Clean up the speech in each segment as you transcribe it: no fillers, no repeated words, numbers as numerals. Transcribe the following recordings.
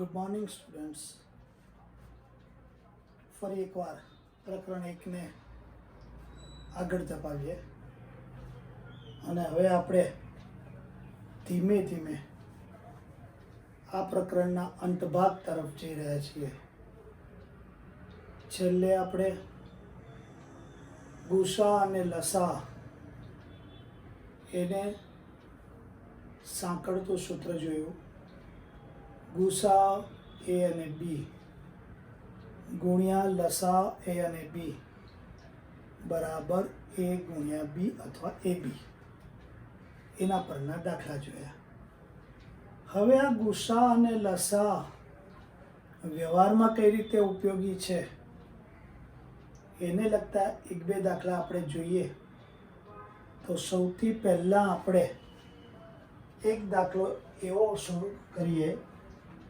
Good morning students. ફરી એકવાર પ્રકરણ 1ને આગળ ધપાવીએ અને હવે આપણે ધીમે ધીમે આ પ્રકરણના અંતભાગ તરફ જઈ રહ્યા છીએ. છેલ્લે આપણે ગુસા અને લસા એને સાંકળતું સૂત્ર જોયું. ગુસા એ અને બી ગુણ્યા લસા એ અને બી બરાબર એ ગુણ્યા બી અથવા એ બી, એના પરના દાખલા જોયા. હવે આ ગુસા અને લસા વ્યવહારમાં કઈ રીતે ઉપયોગી છે એને લગતા એક બે દાખલા આપણે જોઈએ. તો સૌથી પહેલાં આપણે એક દાખલો એવો શરૂ કરીએ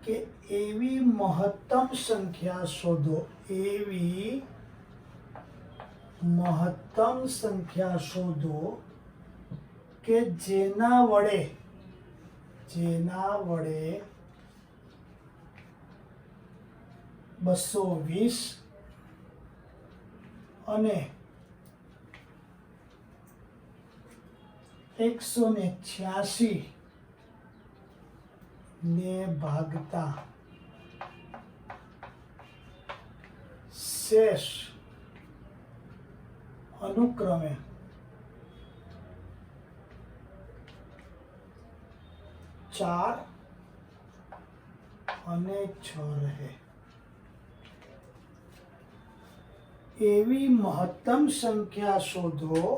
કે એવી મહત્તમ સંખ્યા શોધો. એવી મહત્તમ સંખ્યા શોધો કે જેના વડે 220 અને 186 ને ભાગતા શેષ અનુક્રમે 4 અને 6 રહે. એવી મહત્તમ સંખ્યા શોધો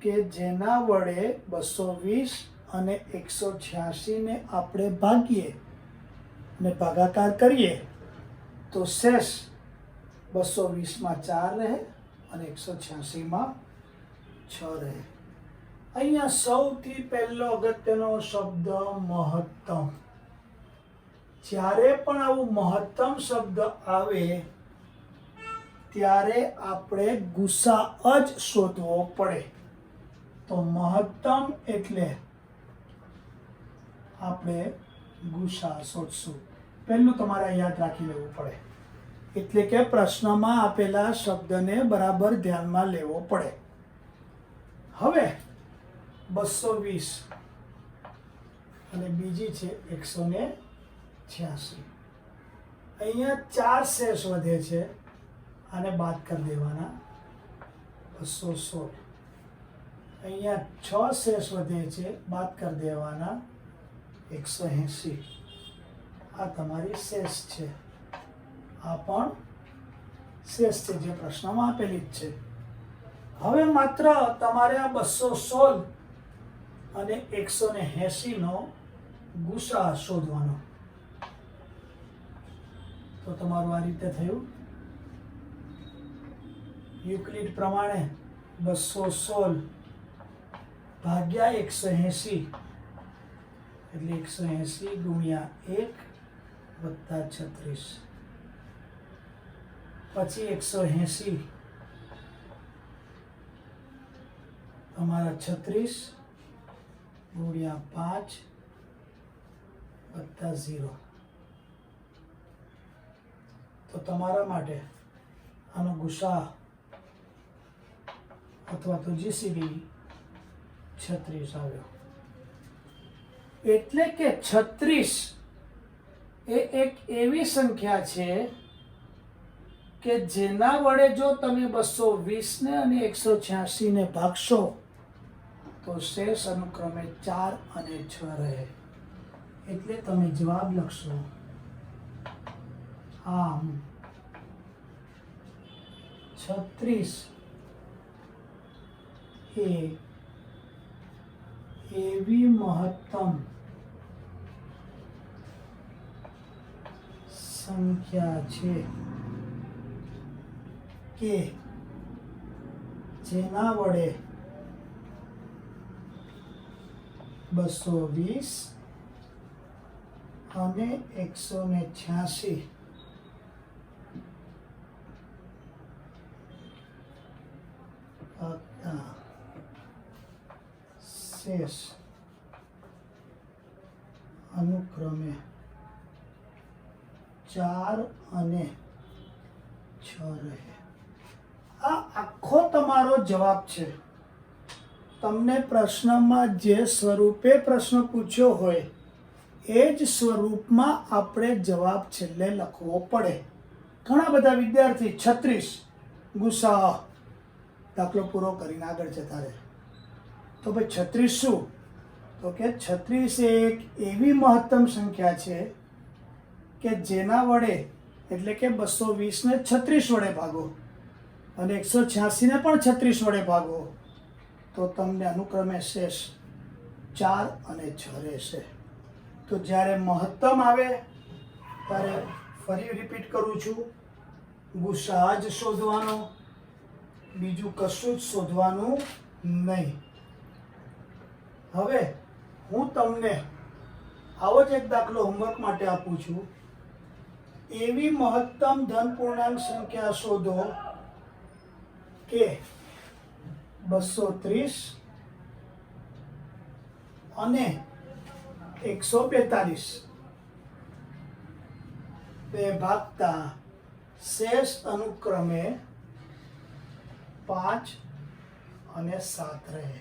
કે જેના વડે 220 અને 186 ને આપણે ભાગીએ અને ભાગાકાર કરીએ તો શેષ 220માં 4 રહે અને 186માં 6 રહે. અહીંયા સૌથી પહેલો અગત્યનો શબ્દ મહત્તમ. જ્યારે પણ આવું મહત્તમ શબ્દ આવે ત્યારે આપણે ગુસા જ શોધવો પડે. તો મહત્તમ એટલે આપણે ગુસા શોધશું. પહેલું તમારે યાદ રાખી લેવું પડે, એટલે કે પ્રશ્નમાં આપેલા શબ્દને બરાબર ધ્યાનમાં લેવો પડે. હવે 220 અને બીજી છે 186. અહીંયા 4 શેષ વધે છે, આને બાદ કરી દેવાના. 216. અહીંયા 6 શેષ વધે છે, બાદ કરી દેવાના. 180. આ તમારી શેષ છે. આ પણ શેષ છે જે પ્રશ્નમાં આપેલી જ છે. હવે માત્ર તમારે આ 216 અને 180 નો ગુસા શોધવાનો. તો તમારું આ રીતે થયું. યુક્લિડ પ્રમાણે 216 ભાગ્યા 180 એટલે 180 ગુણ્યા 1 વત્તા 36. પછી 180 તમારા 36 ગુણ્યા 5 વત્તા 0. તો તમારા માટે આનો ગુસા અથવા તો જીસીડી 36 આવ્યો. એટલે કે 36 એ એક એવી સંખ્યા છે કે જેના વડે જો તમે 220 ને અને 186 ને ભાગશો તો શેષ અનુક્રમે 4 અને 6 રહે. એટલે તમે જવાબ લખશો. આમ 36 એ એવી મહત્તમ સંખ્યા છે કે જેના વડે 220 અને 186 શેષ અનુક્રમે 4 અને 6 રહે. આ આખો તમારો જવાબ છે. તમને પ્રશ્નમાં જે સ્વરૂપે પ્રશ્ન પૂછ્યો હોય એ જ સ્વરૂપમાં આપણે જવાબ છેલ્લે લખવો પડે. ઘણા બધા વિદ્યાર્થી 36 ગુસા દાખલો પૂરો કરીને આગળ જતા રહે. તો ભાઈ 36 શું? તો કે 36 એક એવી મહત્તમ સંખ્યા છે કે જેના વડે એટલે કે 220 ને 36 વડે ભાગો અને 186 ને પણ 36 વડે ભાગો તો તમને અનુક્રમે શેષ 4 અને 6 રહેશે. તો જ્યારે મહત્તમ આવે ત્યારે ફરી રિપીટ કરું છું, ગુસા જ શોધવાનો, બીજું કશું જ શોધવાનું નહીં. હવે હું તમને આવો જ એક દાખલો હોમવર્ક માટે આપું છું. એવી મહત્તમ ધન પૂર્ણાંક સંખ્યા શોધો કે 230 અને 142 બે ભાગતા શેષ અનુક્રમે 5 અને 7 રહે.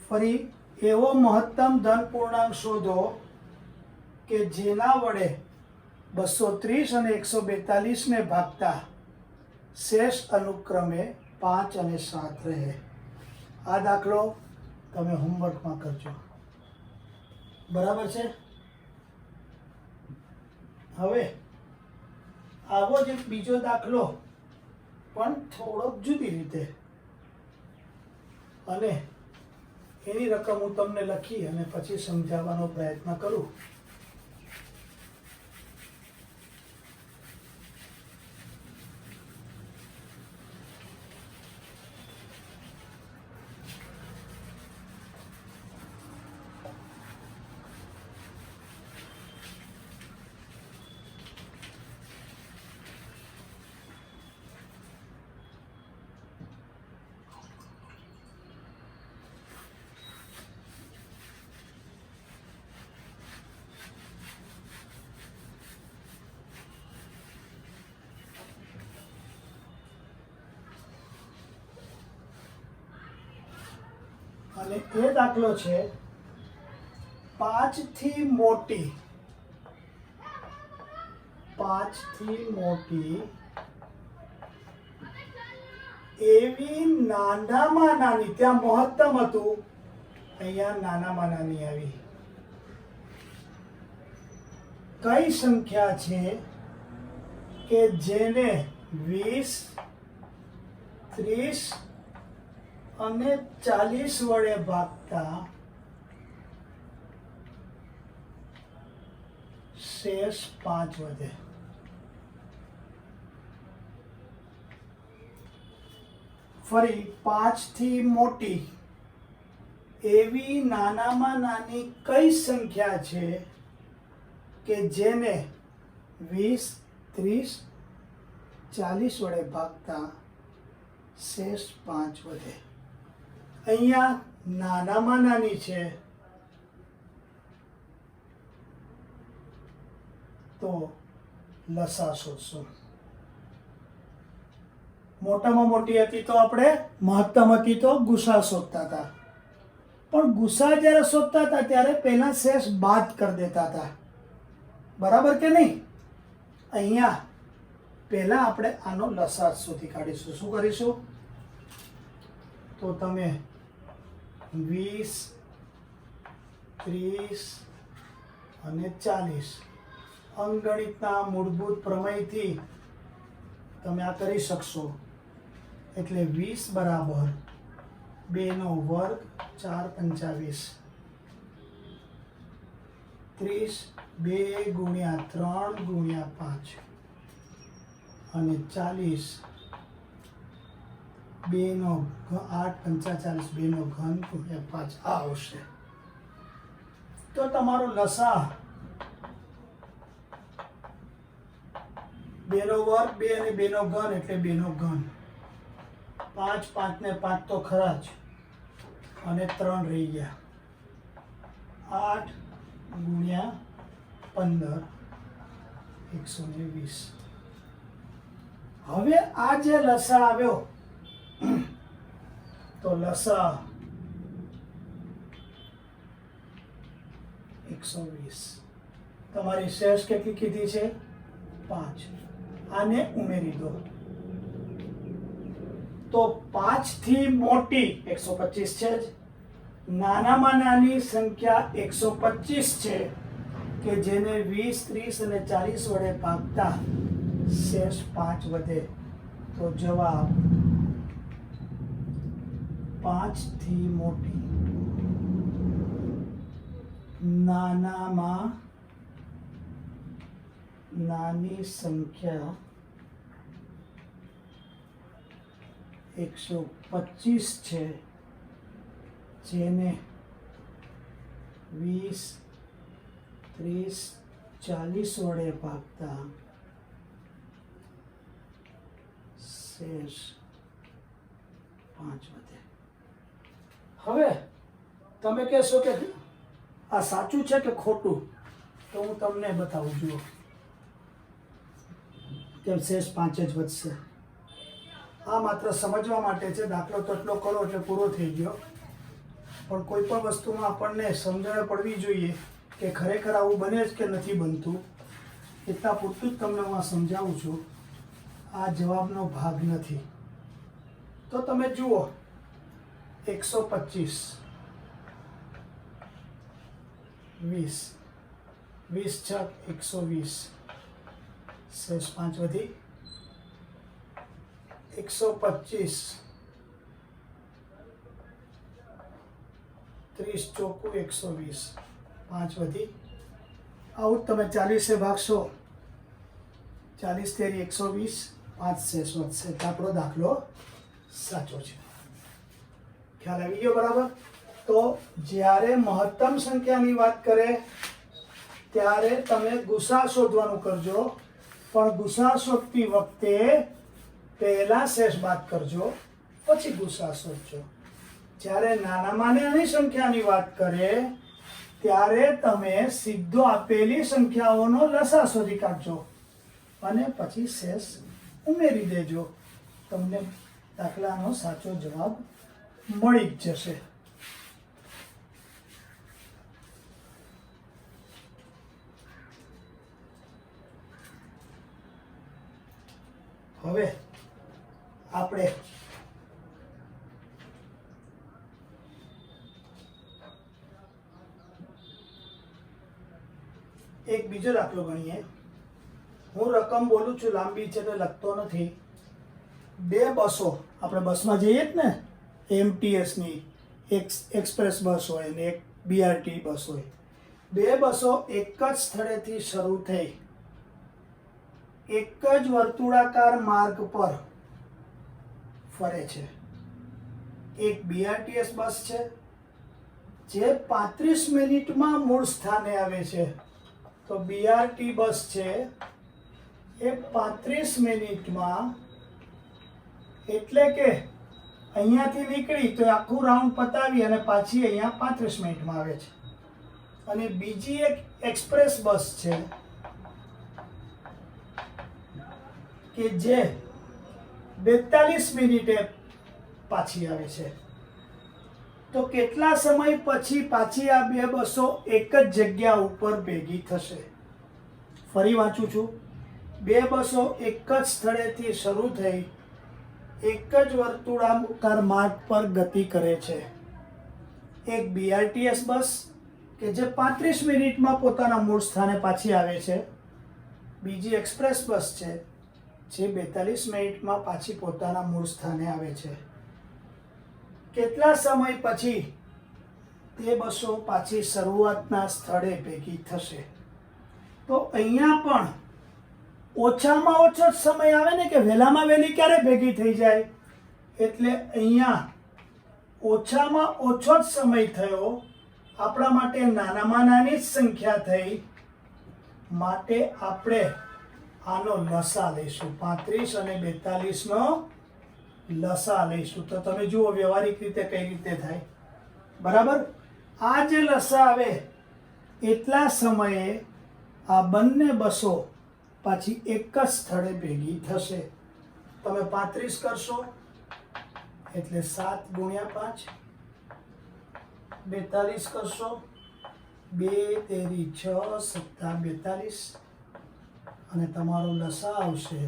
ફરી એવો મહત્તમ ધન પૂર્ણાંક શોધો કે જેના વડે 230 અને 142 ને ભાગતા શેષ અનુક્રમે 5 અને 7 રહે. આ દાખલો તમે હોમવર્કમાં કરજો. બરાબર છે? હવે આવો જ એક બીજો દાખલો પણ થોડોક જુદી રીતે, અને એની રકમ હું તમને લખી અને પછી સમજાવવાનો પ્રયત્ન કરું. અને એ દાખલો છે 5 થી મોટી એવી નાનામાં નાની, ત્યાં મહત્તમ હતું, અહીંયા નાનામાં નાની આવી કઈ સંખ્યા છે કે જેને 20, 30 અને 40 વડે ભાગતા શેષ 5 વધે. ફરી 5 થી મોટી એવી નાનામાં નાની કઈ સંખ્યા છે કે જેને 20, 30, 40 વડે ભાગતા શેષ 5 વધે. અહીંયા નાનામાં નાની છે તો લસા શોધશું. મોટામાં મોટી હતી તો આપણે મહત્તમ હતી તો ગુસા શોધતા હતા. પણ ગુસા જ્યારે શોધતા હતા ત્યારે પહેલા શેષ બાદ કરી દેતા હતા. બરાબર કે નહીં? અહીંયા પહેલા આપણે આનો લસા શોધી કાઢીશું. શું કરીશું? તો તમે 20, 30 અને 40 અંકગણિતના મૂળભૂત પ્રમેયથી તમે આ કરી શકશો. એટલે 20 બરાબર 2 નો વર્ગ 4 × 25, 30 2 × 3 × 5 અને 40 2 નો 8 × 40 2 નો ઘન × 5 આ આવશે. તો તમારો લસા 2 નો વર્ગ 2 અને 2 નો ઘન એટલે 2 નો ઘન. 5 5 ને 5 તો ખરા જ અને 3 રહી ગયા. 8 × 15 120. હવે આ જે લસા આવ્યો તો લસા 120. તમારી શેષ કેટલી કીધી છે? 5. આને ઉમેરી દો તો 5 થી મોટી 125 છે જ. નાનામાં નાની સંખ્યા 125 છે કે જેને 20, 30 અને 40 વડે ભાગતા શેષ 5 વધે. તો જવાબ 5 થી મોટી નાનામાં નાની સંખ્યા 125 છે જેને 20, 30, 40 વડે ભાગતા શેષ 5 વધે. હવે તમે કહેશો કે આ સાચું છે કે ખોટું? તો હું તમને બતાવું. જુઓ કે શેષ 5 જ વધશે. આ માત્ર સમજવા માટે છે. દાખલો તો એટલો કરો એટલે પૂરો થઈ ગયો. પણ કોઈ પણ વસ્તુમાં આપણને સમજણ પડવી જોઈએ કે ખરેખર આવું બને જ કે નથી બનતું. એટલા પૂરતું જ તમને હું આ સમજાવું છું. આ જવાબનો ભાગ નથી. તો તમે જુઓ 125, 20, 20 છક 120, શેષ 5 વધી. 125, 30 ચોખ્ખું 120, 5 વધી. આવું તમે 40 ભાગશો. 40 તેરી 120, 5 શેષ વધશે. આપણો દાખલો સાચો છે. ખ્યાલ આવી ગયો બરાબર? તો જ્યારે મહત્તમ સંખ્યાની વાત કરે ત્યારે તમે ગુસા શોધવાનું કરજો, પણ ગુસા શોધતી વખતે પહેલા શેષ બાદ કરજો, પછી ગુસા શોધજો. જ્યારે નાનામાં નાની સંખ્યાની વાત કરે ત્યારે તમે સીધો આપેલી સંખ્યાઓનો લસા શોધી કાઢજો અને પછી શેષ ઉમેરી દેજો. તમને દાખલાનો સાચો જવાબ મળી જ જશે. હવે આપણે એક બીજો દાખલો ગણીએ. હું રકમ બોલું છું, લાંબી છે તો લખતો નથી. 2 બસો, આપણે બસમાં જઈએ જ ને, એમટીએસની એક એક્સપ્રેસ બસ હોય ને એક બીઆરટી બસ હોય. 2 બસો એક જ સ્થળેથી શરૂ થઈ એક જ વર્તુળાકાર માર્ગ પર ફરે છે. એક બીઆરટીએસ બસ છે જે 35 મિનિટમાં મૂળ સ્થાને આવે છે. તો બીઆરટી બસ છે એ 35 મિનિટમાં, એટલે કે અહીંયાથી નીકળી તો આખું રાઉન્ડ પતાવી અને પાછી અહીંયા 35 મિનિટમાં આવે છે. અને બીજી એક એક્સપ્રેસ બસ છે કે જે 42 મિનિટે પાછી આવે છે. તો કેટલા સમય પછી પાછી આ 2 બસો એક જ જગ્યા ઉપર ભેગી થશે? ફરી વાંચું છું. 2 બસો એક જ સ્થળેથી શરૂ થઈ એક જ વર્તુળાકાર માર્ગ પર ગતિ કરે છે. એક બીઆરટીએસ બસ કે જે 35 મિનિટમાં પોતાના મૂળ સ્થાને પાછી આવે છે. બીજી એક્સપ્રેસ બસ છે જે 42 મિનિટમાં પાછી પોતાના મૂળ સ્થાને આવે છે. કેટલા સમય પછી તે બસો પાછી શરૂઆતના સ્થળે ભેગી થશે? તો અહીંયા પણ ઓછામાં ઓછો જ સમય આવે ને, કે વહેલામાં વહેલી ક્યારે ભેગી થઈ જાય? એટલે અહીંયા ઓછામાં ઓછો જ સમય થયો. આપણા માટે નાનામાં નાની જ સંખ્યા થઈ, માટે આપણે આનો લસા લઈશું. 35 અને 42 નો લસા લઈશું. તો તમે જુઓ વ્યવહારિક રીતે કઈ રીતે થાય. બરાબર? આ જે લસા આવે એટલા સમયે આ બંને બસો પાછી એક જ સ્થળે ભેગી થશે. તમે 35 કરશો એટલે 7 ગુણ્યા 5, 42 કરશો 2 તેરી 6 સત્તા 42 અને તમારો લસા આવશે.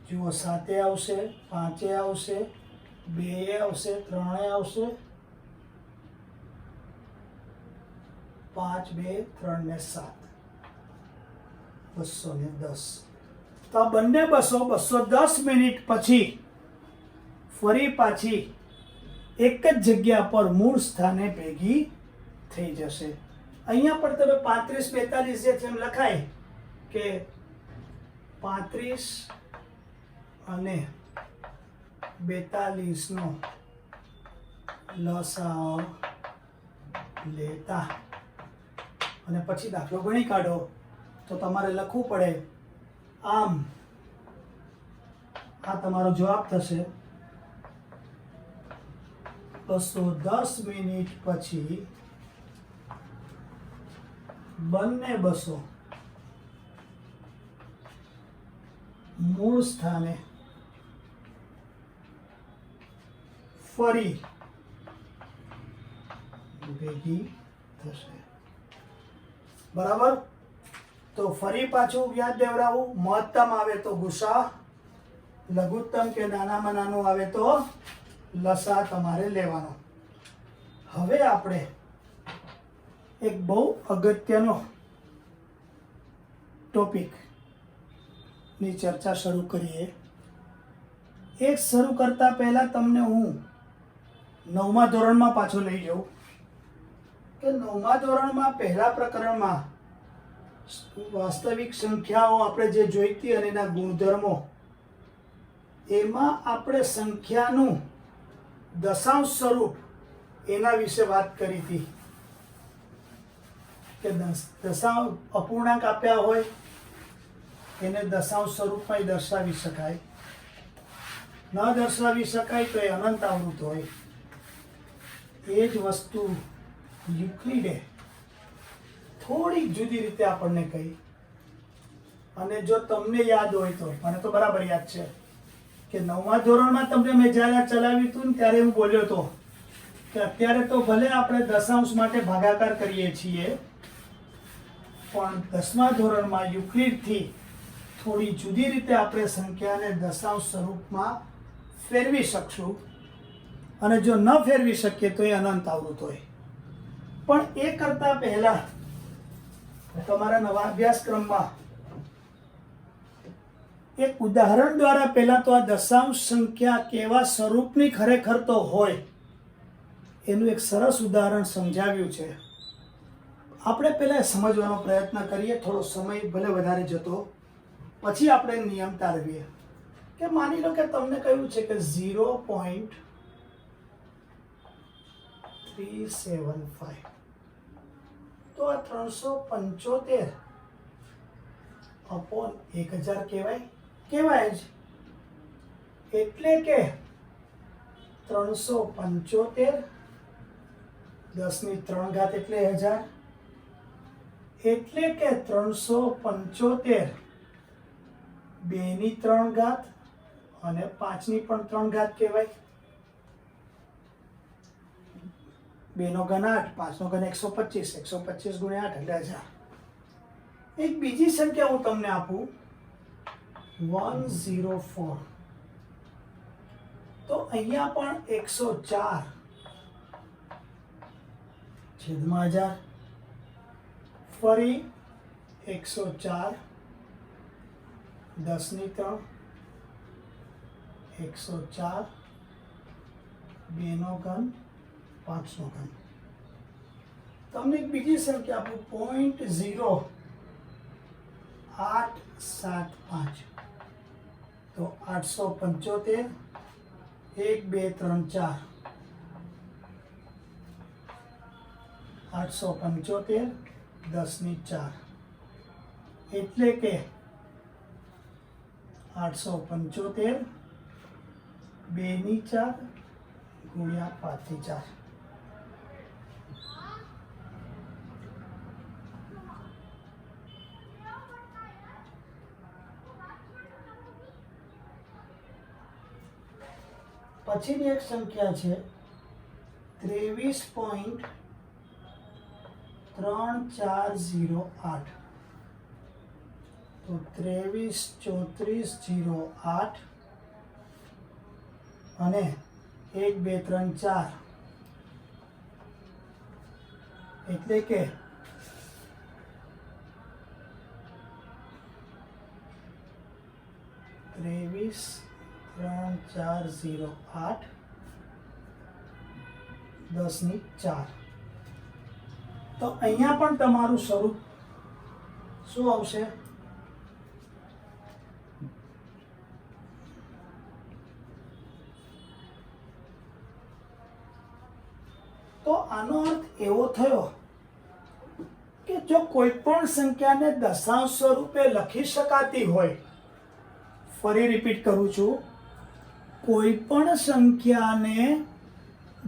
જુઓ 7 આવશે, 5 આવશે, 2 આવશે, 3 આવશે, 5 2 3 ને 7 210. તો આ બંને બસો 210 મિનિટ પછી ફરી પાછી એક જ જગ્યા પર મૂળ સ્થાને ભેગી થઈ જશે. અહીંયા પણ તમે 35 42 જે છે એમ લખાય કે 35 અને 42 નો લસાઅ લેતા અને પછી દાખલો ગણી કાઢો. તો તમારે લખવું પડે આમ આ તમારો જવાબ થશે 210 મિનિટ પછી બંને બસો મૂળ સ્થાને ફરી ભેગી થશે. બરાબર. તો ફરી પાછું યાદ દેવડાવું, મહત્તમ આવે તો ગુસા, લઘુત્તમ કે નાનામાં નાનું આવે તો લસા તમારે લેવાનો. હવે આપણે એક બહુ અગત્યનો ટોપિક ની ચર્ચા શરૂ કરીએ. એક શરૂ કરતા પહેલા તમને હું 9મા ધોરણમાં પાછો લઈ જાઉં કે 9મા ધોરણમાં પહેલા પ્રકરણમાં વાસ્તવિક સંખ્યાઓ આપણે જે જોઈતી અને એના ગુણધર્મો, એમાં આપણે સંખ્યાનું દશાંશ સ્વરૂપ એના વિશે વાત કરી હતી કે દશાંશ અપૂર્ણાંક આપ્યા હોય એને દશાંશ સ્વરૂપમાં દર્શાવી શકાય, ન દર્શાવી શકાય તો એ અનંત આવૃત હોય. એ જ વસ્તુ યુક્લિડે થોડી જુદી રીતે આપણને કહી. અને જો તમને યાદ હોય તો, મને તો બરાબર યાદ છે કે 9મા ધોરણમાં તમને મેં જ્યારે ચલાવ્યું હતું ને ત્યારે હું બોલ્યો હતો કે અત્યારે તો ભલે આપણે દશાંશ માટે ભાગાકાર કરીએ છીએ, પણ 10મા ધોરણમાં યુક્લિડથી થોડી જુદી રીતે આપણે સંખ્યાને દશાંશ સ્વરૂપમાં ફેરવી શકશું. અને જો ન ફેરવી શકીએ તો એ અનંત આવૃત હોય. પણ એ કરતા પહેલા તમારા નવા અભ્યાસક્રમમાં એક ઉદાહરણ દ્વારા પહેલા તો આ દશાંશ સંખ્યા કેવા સ્વરૂપની ખરેખર તો હોય એનું એક સરસ ઉદાહરણ સમજાવ્યું છે. આપણે પહેલા સમજવાનો પ્રયત્ન કરીએ. થોડો સમય ભલે વધારે જતો, પછી આપણે નિયમ તારવીએ. કે માની લો કે તમને કહ્યું છે કે 0.375, તો આ 375 અપોન 1000 કહેવાય જ. એટલે કે 375 10 ની 3 ઘાત એટલે 1000, એટલે કે 375 2 ની 3 ઘાત અને 5 ની પણ 3 ઘાત કહેવાય. 2 નો ઘન 8, 5 નો ઘન 125, 125 ગુણ્યા 8 એટલે 1000. એક બીજી સંખ્યા હું તમને આપું 104, તો અહીંયા પણ 104 છેદમાં 1000, ફરી 104 10 ની 3, 104 2 નો ઘન 5 નો ઘન. તમને એક બીજી સંખ્યા આપું 0.0875, તો 875 1 2 3 4, 875 10 ની 4, એટલે કે 875 2 ની 4 ગુણ્યા 5 ની 4. પછીની એક સંખ્યા છે 23.3408. તો 23 34 08 અને 1 2 3 4 એટલે કે 23 3 4 08 10 ની 4. તો અહીંયા પણ તમારું સ્વરૂપ શું આવશે? તો આનો અર્થ એવો થયો કે જો કોઈ પણ સંખ્યાને દશાંશ સ્વરૂપે લખી શકાતી હોય, ફરી રિપીટ કરું છું, કોઈ પણ સંખ્યાને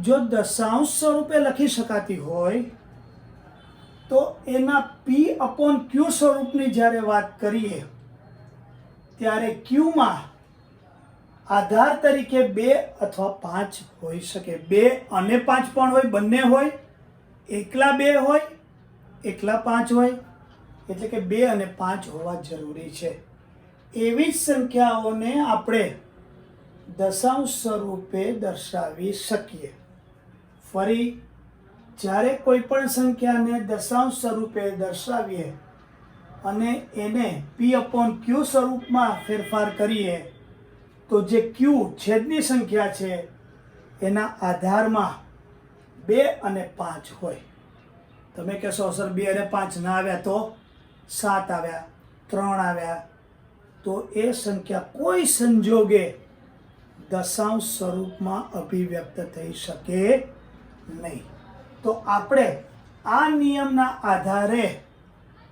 જો દશાંશ સ્વરૂપે લખી શકાતી હોય તો એના p/q સ્વરૂપની જ્યારે વાત કરીએ ત્યારે q માં આધાર તરીકે 2 અથવા 5 હોઈ શકે. 2 અને 5 પણ હોય, બંને હોય, એકલા 2 હોય, એકલા 5 હોય, એટલે કે 2 અને 5 હોવા જરૂરી છે. એવી જ સંખ્યાઓને આપણે દશાંશ સ્વરૂપે દર્શાવી શકીએ. ફરી જ્યારે કોઈ પણ સંખ્યાને દશાંશ સ્વરૂપે દર્શાવીએ અને એને p/q સ્વરૂપમાં ફેરફાર કરીએ તો જે q છેદની સંખ્યા છે એના આધારમાં 2 અને 5 હોય. તમે કહેશો સર 2 અને 5 ના આવ્યા તો 7 આવ્યા, 3 આવ્યા, તો એ સંખ્યા કોઈ સંજોગે દશાંશ સ્વરૂપમાં અભિવ્યક્ત થઈ શકે નહીં. તો આપણે આ નિયમના આધારે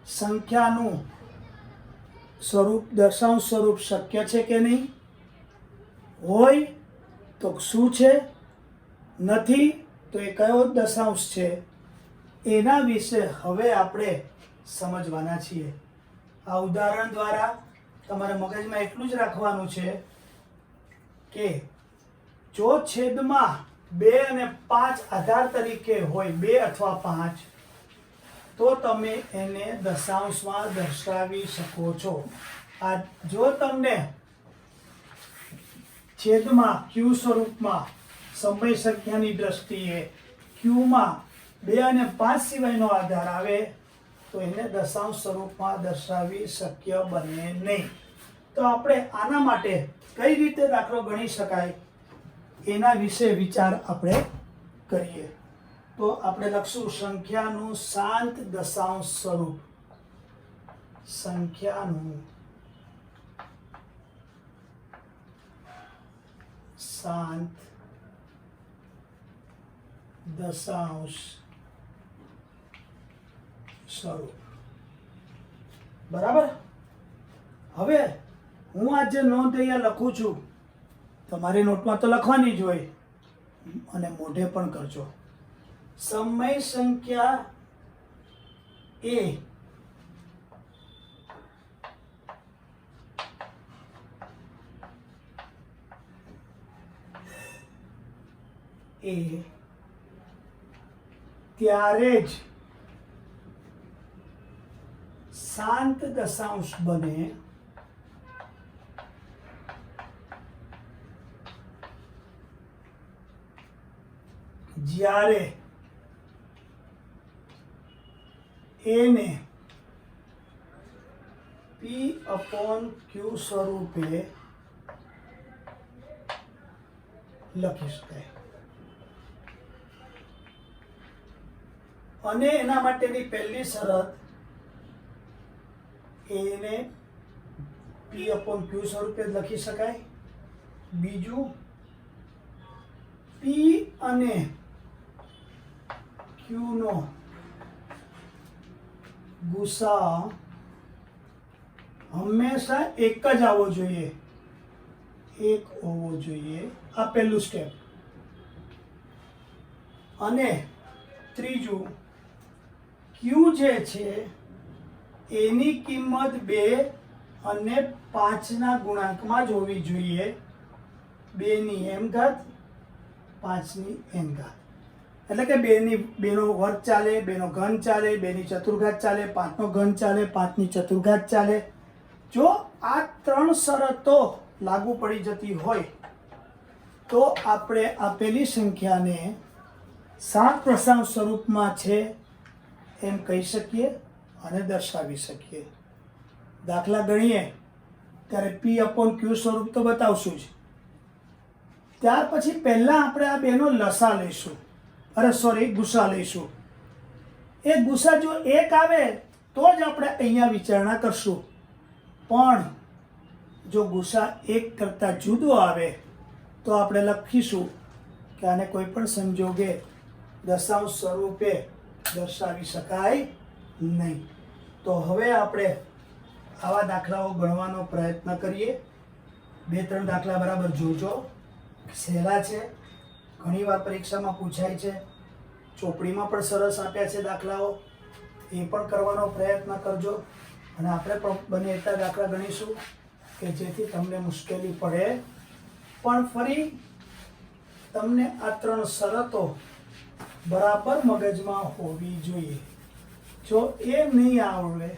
સંખ્યાનું સ્વરૂપ દશાંશ સ્વરૂપ શક્ય છે કે નહીં, હોય તો શું છે, નથી તો એ કયો દશાંશ છે, એના વિશે હવે આપણે સમજવાના છીએ. આ ઉદાહરણ દ્વારા તમારે મગજમાં એટલું જ રાખવાનું છે કે જો છેદમાં 2 અને 5 આધાર તરીકે હોય, 2 અથવા 5, તો તમે એને દશાંશમાં દર્શાવી શકો છો. આ જો તમને છેદમાં q સ્વરૂપમાં સમય સંખ્યાની દ્રષ્ટિએ q માં 2 અને 5 સિવાયનો આધાર આવે તો એને દશાંશ સ્વરૂપમાં દર્શાવી શક્ય બને નહીં. તો આપણે આના માટે કઈ રીતે દાખલો ગણી શકાય એના વિશે વિચાર આપણે કરીએ. તો આપણે લખશું સંખ્યાનું શાંત દશાંશ સ્વરૂપ. સંખ્યાનું શાંત દશાંશ સ્વરૂપ. બરાબર. હવે હું આ જે નોંધ અહીંયા લખું છું તમારી નોટમાં તો લખવાની જ હોય અને મોઢે પણ કરજો. સમય સંખ્યા એ ત્યારે જ શાંત દશાંશ બને જ્યારે એને p/q સ્વરૂપે લખી શકાય. અને એના માટેની પહેલી શરત, એને p/q સ્વરૂપે લખી શકાય. બીજું, p અને q નો ગુસા હંમેશા એક જ આવવો જોઈએ, એક હોવો જોઈએ. આ પહેલું સ્ટેપ. અને ત્રીજું, q જે છે એની કિંમત 2 અને 5 ના ગુણાંકમાં જ હોવી જોઈએ. 2 ની m ઘાત 5ની n ઘાત, એટલે કે 2નો વર્ગ ચાલે, 2નો ઘન ચાલે, 2ની ચતુર્ઘાત ચાલે, 5નો ઘન ચાલે, 5ની ચતુર્ઘાત ચાલે. જો આ 3 શરતો લાગુ પડી જતી હોય તો આપણે આપેલી સંખ્યાને 7 દશાંશ સ્વરૂપમાં છે એમ કહી શકીએ અને દર્શાવી શકીએ. દાખલા ગણીએ ત્યારે P/Q સ્વરૂપ તો બતાવશું જ. ત્યાર પછી પહેલા આપણે આ બેનો લસા લઈશું, ગુસા લઈશું. એ ગુસા જો 1 આવે તો જ આપણે અહીંયા વિચારણા કરશું, પણ જો ગુસા 1 કરતાં જુદો આવે તો આપણે લખીશું કે આને કોઈ પણ સંજોગે દશાંશ સ્વરૂપે દર્શાવી શકાય નહીં. તો હવે આપણે આવા દાખલાઓ ગણવાનો પ્રયત્ન કરીએ. 2-3 દાખલા બરાબર જોજો, સહેલા છે, ઘણીવાર પરીક્ષામાં પૂછાય છે. ચોપડીમાં પણ સરસ આપ્યા છે દાખલાઓ, એ પણ કરવાનો પ્રયત્ન કરજો. અને આપણે પણ બને એટલા દાખલા ગણીશું કે જેથી તમને મુશ્કેલી પડે, પણ ફરી તમને આ 3 શરતો બરાબર મગજમાં હોવી જોઈએ. જો એ નહીં આવડે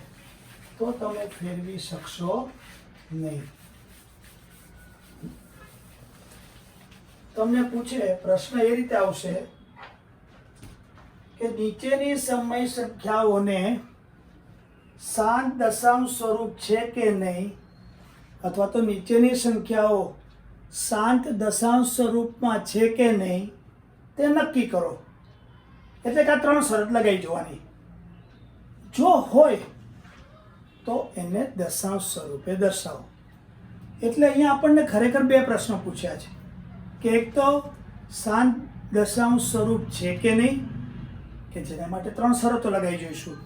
તો તમે ફેરવી શકશો નહીં. તમને પૂછે પ્રશ્ન એ રીતે આવશે કે નીચેની સમય સંખ્યાઓને શાંત દશાંશ સ્વરૂપ છે કે નહીં, અથવા તો નીચેની સંખ્યાઓ શાંત દશાંશ સ્વરૂપમાં છે કે નહીં તે નક્કી કરો. એટલે કે આ 3 શરત લગાવી જોવાની. જો હોય તો એને દશાંશ સ્વરૂપે દર્શાવો. એટલે અહીંયા આપણને ખરેખર 2 પ્રશ્નો પૂછ્યા છે કે એક તો શાંત દશાંશ સ્વરૂપ છે કે નહીં, કે જેના માટે 3 શરતો લગાવી જોઈશું.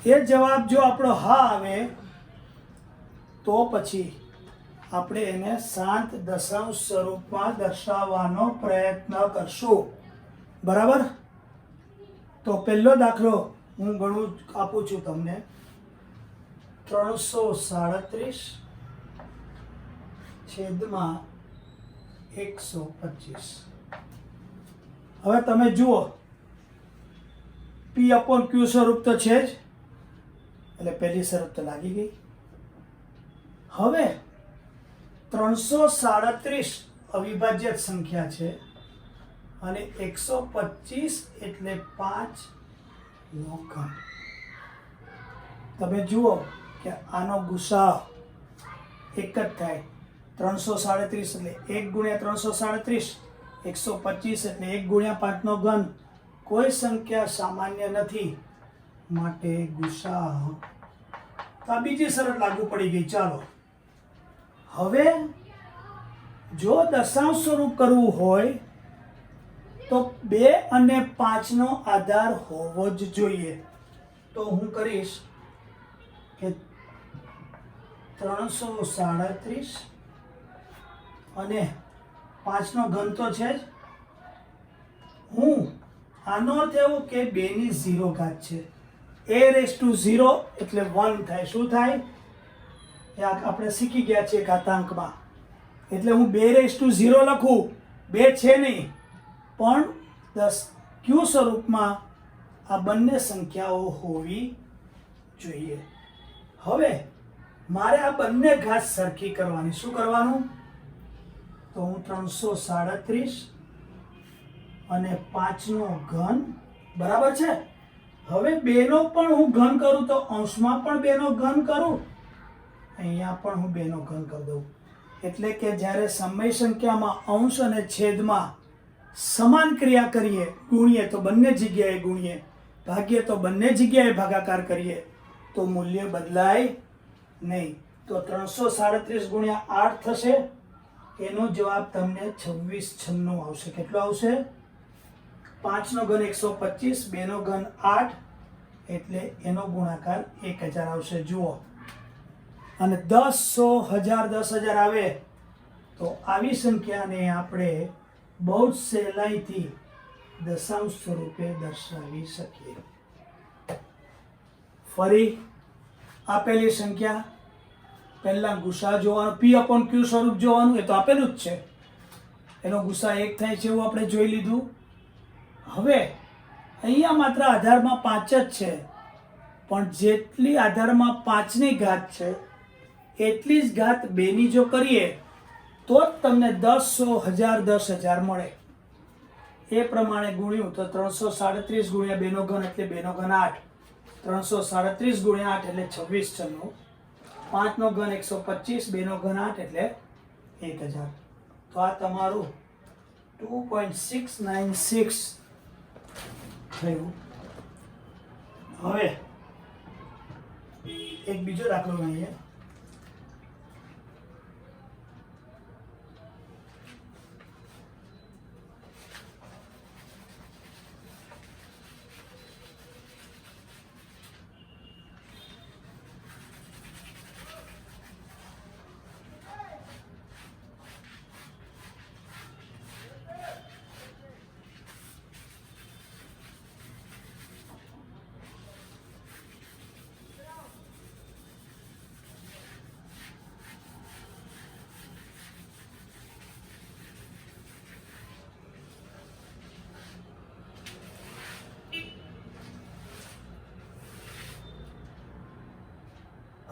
એ જવાબ જો આપણો હા આવે તો પછી આપણે એને શાંત દશાંશ સ્વરૂપમાં દર્શાવવાનો પ્રયત્ન કરશું. બરાબર? તો પહેલો દાખલો હું આપું છું તમને. 337/125. હવે તમે જુઓ P/Q સ્વરૂપ તો છે જ, એટલે પહેલી શરત તો લાગી ગઈ. હવે 337 અવિભાજ્ય સંખ્યા છે અને 125 એટલે 5નો ઘન. તમે જુઓ કે આનો ગુસા 1 જ થાય. 337 એટલે 1 × 337, 125 એટલે 1 × 5નો ઘન. કોઈ સંખ્યા સામાન્ય નથી, માટે ગુસા. તો આ બીજી શરત લાગુ પડી ગઈ. ચાલો હવે જો દશાંશ સ્વરૂપ કરવું હોય તો 2 અને 5નો આધાર હોવો જ જોઈએ. તો હું કરીશ કે 337 અને 5નો ઘન તો છે જ. હું આનો અર્થ એવો કે 2ની 0 ઘાત છે. a⁻0 એટલે 1 થાય. શું થાય? આપણે શીખી ગયા છીએ ઘાતાંકમાં. એટલે હું 2⁻0 લખું, 2 છે નહીં, પણ 10 Q સ્વરૂપમાં આ બંને સંખ્યાઓ હોવી જોઈએ. હવે મારે આ બંને ઘાત સરખી કરવાની. શું કરવાનું? તો હું 337 અને 5નો ઘન બરાબર છે. હવે 2નો પણ હું ઘન કરું તો અંશમાં પણ 2નો ઘન કરું, અહીંયા પણ હું 2નો ઘન કરી દઉં. એટલે કે જ્યારે સમય સંખ્યામાં અંશ અને છેદમાં સમાન ક્રિયા કરીએ, ગુણીએ તો બંને જગ્યાએ ગુણીએ, ભાગીએ તો બંને જગ્યાએ ભાગાકાર કરીએ, તો મૂલ્ય બદલાય નહીં. તો 337 × 8 થશે. એનો જવાબ તમને 2696 આવશે. કેટલો આવશે? 5નો ઘન 125, 2નો ઘન 8, એટલે એનો ગુણાકાર 1000 આવશે. જુઓ, અને 10, 100, 1000, 10,000 આવે તો આવી સંખ્યાને આપણે બહુ જ સહેલાઈથી દશાંશ સ્વરૂપે દર્શાવી શકીએ. ફરી આપેલી સંખ્યા પહેલા ગુસા જોવાનું, P/Q સ્વરૂપ જોવાનું, એ તો આપેલું જ છે. એનો ગુસા 1 થાય છે એવું આપણે જોઈ લીધું. હવે અહીંયા માત્ર આધારમાં 5 જ છે, પણ જેટલી આધારમાં 5ની ઘાત છે એટલી જ ઘાત 2ની જો કરીએ તો જ તમને 10, 100, 1000, 10,000 મળે. એ પ્રમાણે ગુણ્યું તો 337 ગુણ્યા 2 નો ઘન એટલે 2 નો ઘન 8, 337 ગુણ્યા 8 એટલે 26 96, 5 નો ઘન 125, 2 નો ઘન 8 એટલે 1000. તો આ તમારું 2.696 થયું. હવે એક બીજો દાખલો ગણીએ.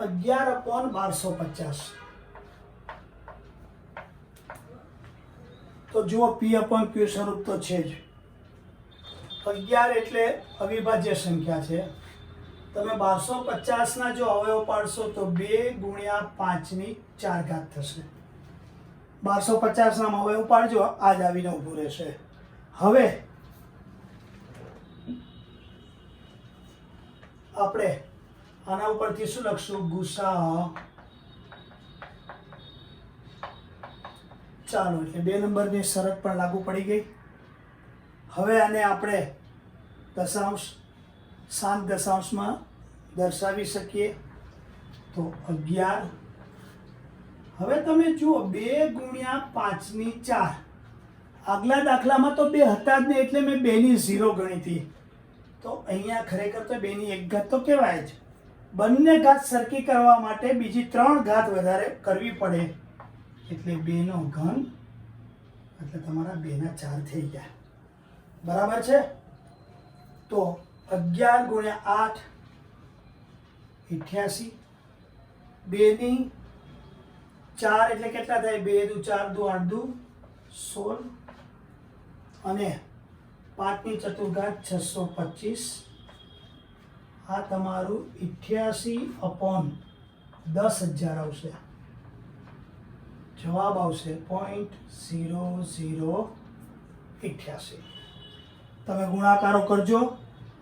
અગિયાર અપોન 1250. તો જુઓ પી અપોન ક્યુ સ્વરૂપ તો છે જ. 11 એટલે અવિભાજ્ય સંખ્યા છે. તમે 1250 ના જો અવયવ પાડશો તો 2 ગુણ્યા 5ની 4 ઘાત થશે. 1250 ના અવયવ પાડજો, આ જ આવીને ઊભું રહેશે. હવે આપણે આના ઉપરથી શું લખશું? ગુસા. ચાલો, એટલે 2 નંબરની શરત પણ લાગુ પડી ગઈ. હવે આને આપણે દશાંશ, શાંત દશાંશમાં દર્શાવી શકીએ તો 11. હવે તમે જુઓ 2 ગુણ્યા 5ની 4. આગલા દાખલામાં તો 2 હતા જ નહીં એટલે મેં 2ની 0 ગણી હતી. તો અહીંયા ખરેખર તો 2ની 1 ઘાત તો કહેવાય જ. બંને ઘાત સરખી કરવા માટે બીજી 3 ઘાત વધારે કરવી પડે એટલે 2 નો ઘન એટલે તમારા 2 ના 4 થઈ ગયા. બરાબર છે? તો 11 ગુણ્યા 8 88, 2ની 4 એટલે કેટલા થાય? 2 દુ 4 દુ 8 દુ 16 અને 5ની ચતુર્ઘાત 625. આ તમારું 88 અપોન 10,000 આવશે. જવાબ આવશે 0.0088. તમે ગુણાકારો કરજો,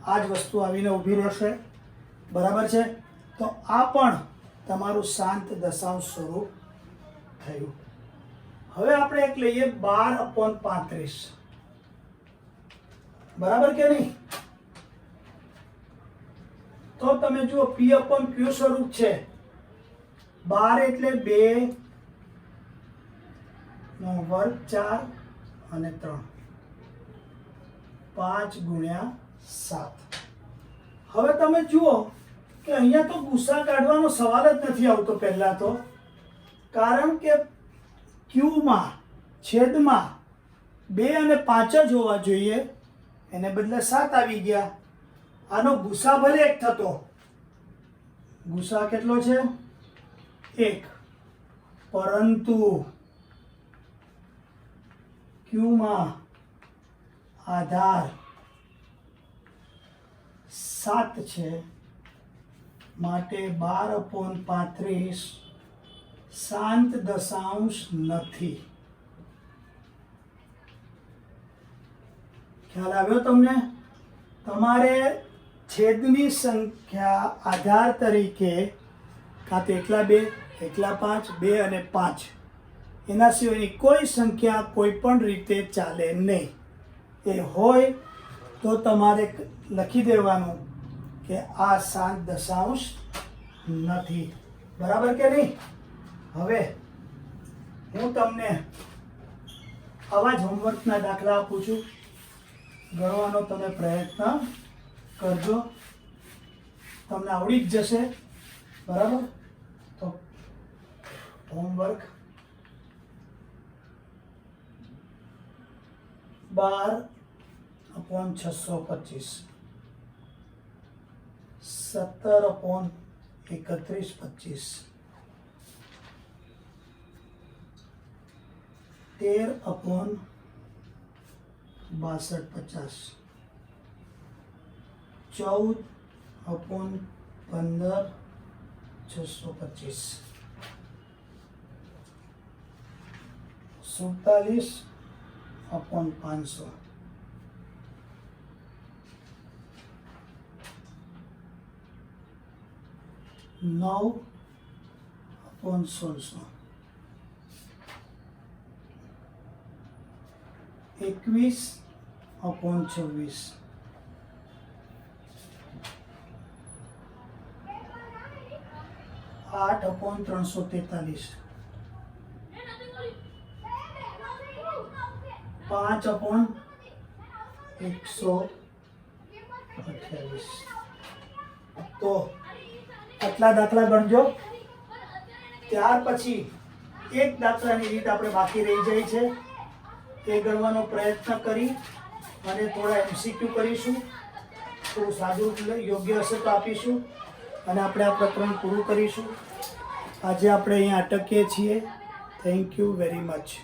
આ જ વસ્તુ આવીને ઊભી રહેશે. બરાબર છે? તો આ પણ તમારું શાંત દશાંશ સ્વરૂપ થયું. હવે આપણે એક લઈએ 12 અપોન 35. બરાબર કે નહીં? તો તમે જુઓ પી અપોન ક્યુ સ્વરૂપ છે. 12 એટલે 2 નો વર્ગ 4 અને 3, 5 ગુણ્યા 7. હવે તમે જુઓ કે અહીંયા તો ગુસા કાઢવાનો સવાલ જ નથી આવતો પહેલા તો, કારણ કે ક્યુમાં છેદમાં 2 અને 5 જ હોવા જોઈએ, એને બદલે 7 આવી ગયા. આનો ગુસા ભલે 1 થતો, ગુસા કેટલો છે? 1, પરંતુ ક્યુમાં આધાર 7 છે, માટે 12 અપોન 35 શાંત દશાંશ નથી. ખ્યાલ આવ્યો તમને? તમારે છેદની સંખ્યા આધાર તરીકે કાં તો એકલા 2, એકલા 5, 2 અને 5 એના સિવાયની કોઈ સંખ્યા કોઈ પણ રીતે ચાલે નહીં. એ હોય તો તમારે લખી દેવાનું કે આ શાંત દશાંશ નથી. બરાબર કે નહીં? હવે હું તમને આવા જ હોમવર્કના દાખલા આપું છું. ગણવાનો તમે પ્રયત્ન કરજો, તમને આવડી જ જશે. બરાબર? તો હોમવર્ક 12/625 17/3125 13/6250 14/15/625 47/500 9/1600 21/26 8/343 5/128 તો આટલા દાખલા ગણજો. ત્યાર પછી એક દાખલાની રીત આપણે બાકી રહી જાય છે, તે ગણવાનો પ્રયત્ન કરી અને થોડા MCQ કરીશું. થોડું સાદું યોગ્ય હશે તો આપીશું અને આપણે આ પ્રકરણ પૂરું કરીશું. આજે આપણે અહીંયા અટકીએ છીએ. Thank you very much.